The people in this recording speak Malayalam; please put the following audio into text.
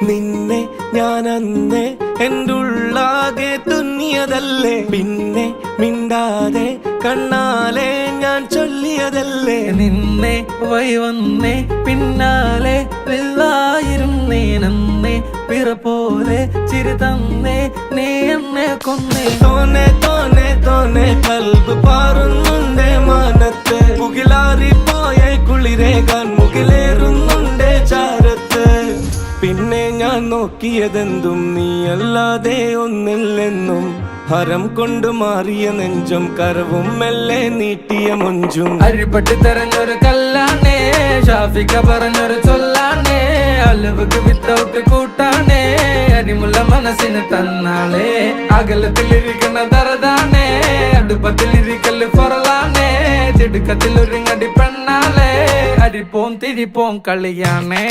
നിന്നെ ഞാൻ അന്നേ എൻ്റെ ഉള്ളാകെ തുന്നിയതല്ലേ, പിന്നെ മിണ്ടാതെ കണ്ണാലെ ഞാൻ ചൊല്ലിയതല്ലേ. നിന്നെ വന്നേ പിന്നാലെ വെള്ളായിരുന്നേ നന്നേ പിറ പോലെ ചിരി തന്നേ നീ എന്നെ കൊന്നേ. തോനെ തോനെ തോനെ കൽബ് പാറുന്നുണ്ടേ മാനത്ത്, മുകിലാറിപ്പോയ കുളിരേകാൻ മുകിലേറുന്നുണ്ടേ ചാരത്ത്. പിന്നെ ഞാൻ നോക്കിയതെന്തും നീയല്ലാതെ ഒന്നില്ലെന്നും, ഹരം കൊണ്ട് മാറിയ നെഞ്ചും കരവും മെല്ലെ നീട്ടിയ മൊഞ്ചും. അരിപ്പട്ടി തെരഞ്ഞൊരു കല്ലാണേ, ഷാഫിക്ക പറഞ്ഞൊരു ചൊല്ലാണേ, അലവുക്ക് വിത്തൗട്ട് കൂട്ടാണേ, അരിമുള്ള മനസ്സിന് തന്നാളേ. അകലത്തിലിരിക്കുന്ന ദറതാണേ, അടുപ്പത്തിലിരിക്കല് ഫൊറലാണേ, തിടുക്കത്തിൽ ഒരുങ്ങടി പെണ്ണാളേ, അരിപ്പോം തിരിപ്പോം കളിയാണേ.